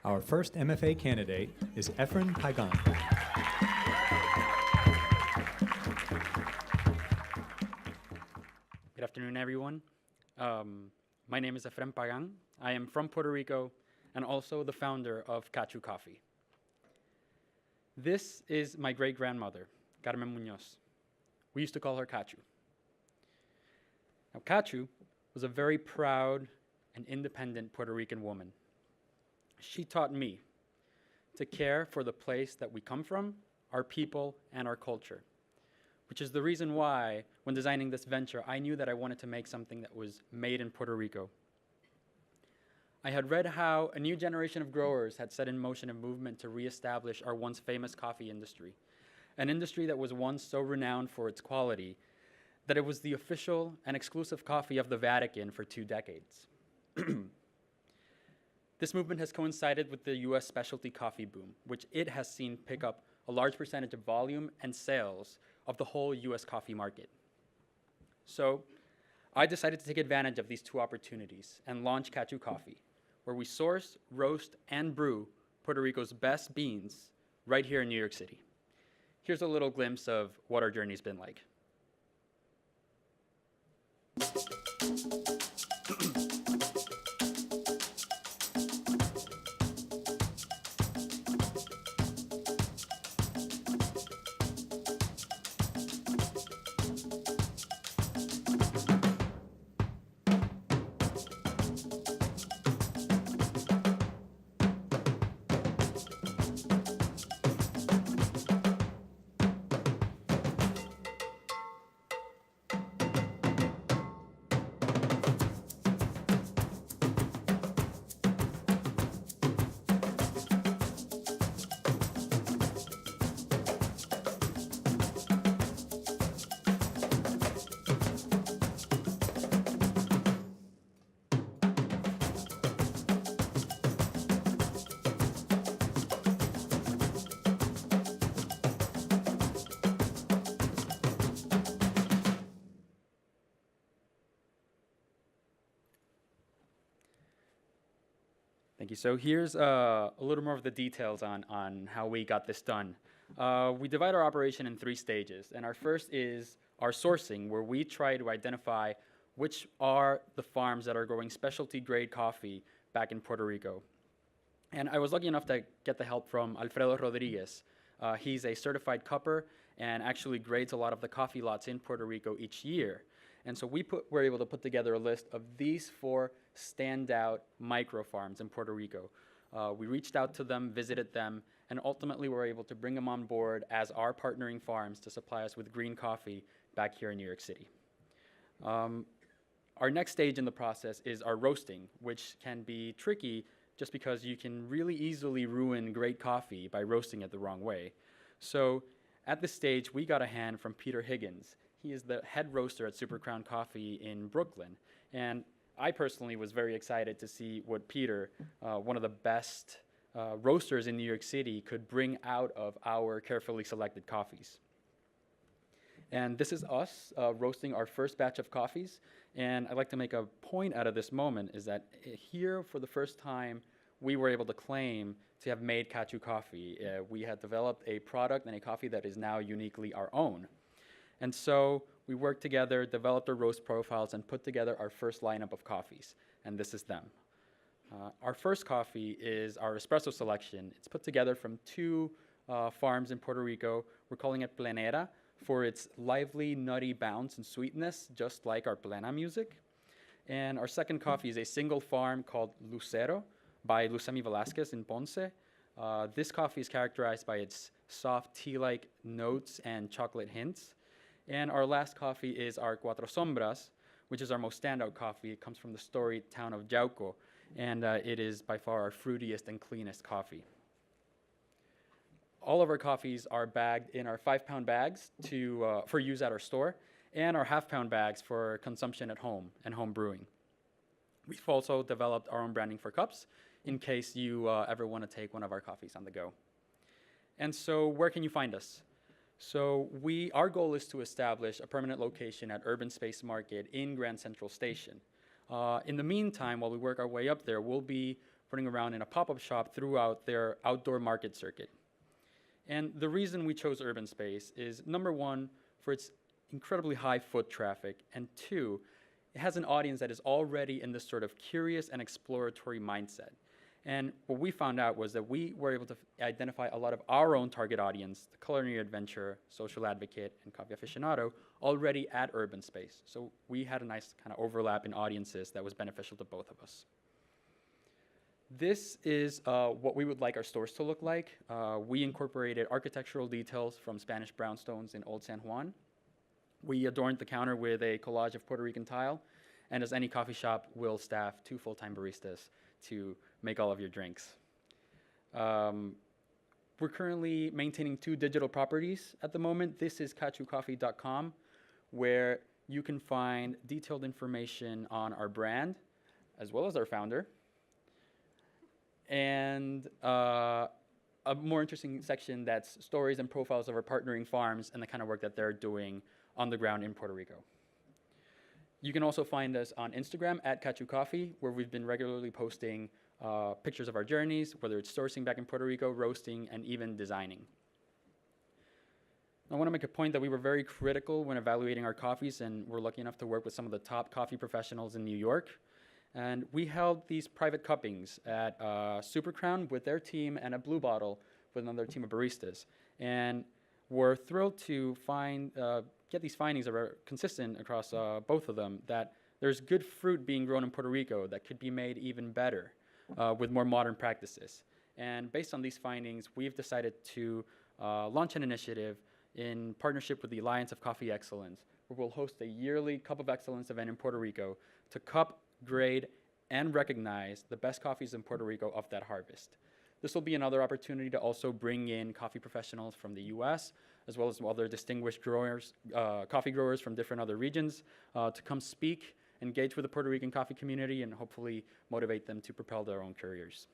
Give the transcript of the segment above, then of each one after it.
Our first MFA candidate is Efren Pagan. Good afternoon, everyone. My name is Efren Pagan. I am from Puerto Rico and also the founder of Cachu Coffee. This is my great-grandmother, Carmen Munoz. We used to call her Cachu. Now, Cachu was a very proud and independent Puerto Rican woman. She taught me to care for the place that we come from, our people, and our culture, which is the reason why, when designing this venture, I knew that I wanted to make something that was made in Puerto Rico. I had read how a new generation of growers had set in motion a movement to reestablish our once famous coffee industry, an industry that was once so renowned for its quality that it was the official and exclusive coffee of the Vatican for 2 decades. This movement has coincided with the US specialty coffee boom, which it has seen pick up a large percentage of volume and sales of the whole US coffee market. So I decided to take advantage of these 2 opportunities and launch Cachu Coffee, where we source, roast, and brew Puerto Rico's best beans right here in New York City. Here's a little glimpse of what our journey's been like. Thank you. So here's a little more of the details on how we got this done. We divide our operation in 3 stages, and our first is our sourcing, where we try to identify which are the farms that are growing specialty grade coffee back in Puerto Rico. And I was lucky enough to get the help from Alfredo Rodriguez. He's a certified cupper and actually grades a lot of the coffee lots in Puerto Rico each year. And so we're able to put together a list of these 4 standout micro farms in Puerto Rico. We reached out to them, visited them, and ultimately were able to bring them on board as our partnering farms to supply us with green coffee back here in New York City. Our next stage in the process is our roasting, which can be tricky just because you can really easily ruin great coffee by roasting it the wrong way. So at this stage, we got a hand from Peter Higgins. He is the head roaster at Super Crown Coffee in Brooklyn. And I personally was very excited to see what Peter, one of the best roasters in New York City, could bring out of our carefully selected coffees. And this is us roasting our first batch of coffees. And I'd like to make a point out of this moment is that here, for the first time, we were able to claim to have made Cachu Coffee. We had developed a product and a coffee that is now uniquely our own. And so we worked together, developed our roast profiles, and put together our first lineup of coffees. And this is them. Our first coffee is our espresso selection. It's put together from 2 farms in Puerto Rico. We're calling it Plenera for its lively, nutty bounce and sweetness, just like our plena music. And our second coffee is a single farm called Lucero by Lucemi Velasquez in Ponce. This coffee is characterized by its soft tea-like notes and chocolate hints. And our last coffee is our Cuatro Sombras, which is our most standout coffee. It comes from the storied town of Yauco, and it is by far our fruitiest and cleanest coffee. All of our coffees are bagged in our 5-pound bags for use at our store, and our half-pound bags for consumption at home and home brewing. We've also developed our own branding for cups in case you ever want to take one of our coffees on the go. And so where can you find us? So our goal is to establish a permanent location at Urban Space Market in Grand Central Station. In the meantime, while we work our way up there, we'll be running around in a pop-up shop throughout their outdoor market circuit. And the reason we chose urban space is, number one, for its incredibly high foot traffic, and two, it has an audience that is already in this sort of curious and exploratory mindset. And what we found out was that we were able to identify a lot of our own target audience, the culinary adventurer, social advocate, and coffee aficionado, already at urban space. So we had a nice kind of overlap in audiences that was beneficial to both of us. This is what we would like our stores to look like. We incorporated architectural details from Spanish brownstones in Old San Juan. We adorned the counter with a collage of Puerto Rican tile, and as any coffee shop, we'll staff 2 full-time baristas to make all of your drinks. We're currently maintaining 2 digital properties at the moment. This is cachucoffee.com, where you can find detailed information on our brand, as well as our founder, and a more interesting section that's stories and profiles of our partnering farms and the kind of work that they're doing on the ground in Puerto Rico. You can also find us on Instagram at Cachu Coffee, where we've been regularly posting pictures of our journeys, whether it's sourcing back in Puerto Rico, roasting, and even designing. I want to make a point that we were very critical when evaluating our coffees, and we're lucky enough to work with some of the top coffee professionals in New York. And we held these private cuppings at Super Crown with their team and a Blue Bottle with another team of baristas. And we're thrilled to get these findings that are consistent across both of them, that there's good fruit being grown in Puerto Rico that could be made even better with more modern practices. And based on these findings, we've decided to launch an initiative in partnership with the Alliance of Coffee Excellence, where we'll host a yearly Cup of Excellence event in Puerto Rico to cup, grade, and recognize the best coffees in Puerto Rico of that harvest. This will be another opportunity to also bring in coffee professionals from the US, as well as other distinguished growers, coffee growers from different other regions, to come speak, engage with the Puerto Rican coffee community, and hopefully motivate them to propel their own careers.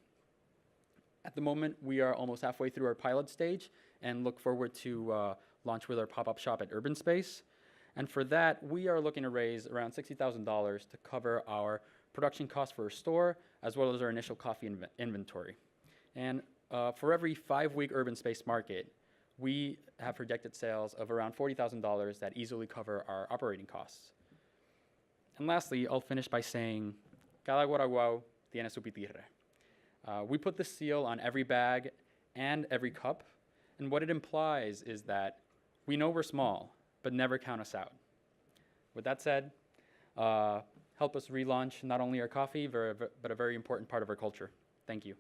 At the moment, we are almost halfway through our pilot stage and look forward to launch with our pop-up shop at Urban Space. And for that, we are looking to raise around $60,000 to cover our production costs for a store, as well as our initial coffee inventory. And for every 5-week Urban Space market, we have projected sales of around $40,000 that easily cover our operating costs. And lastly, I'll finish by saying, cada guaraguao tiene su pitirre. We put the seal on every bag and every cup, and what it implies is that we know we're small, but never count us out. With that said, help us relaunch not only our coffee, but a very important part of our culture. Thank you.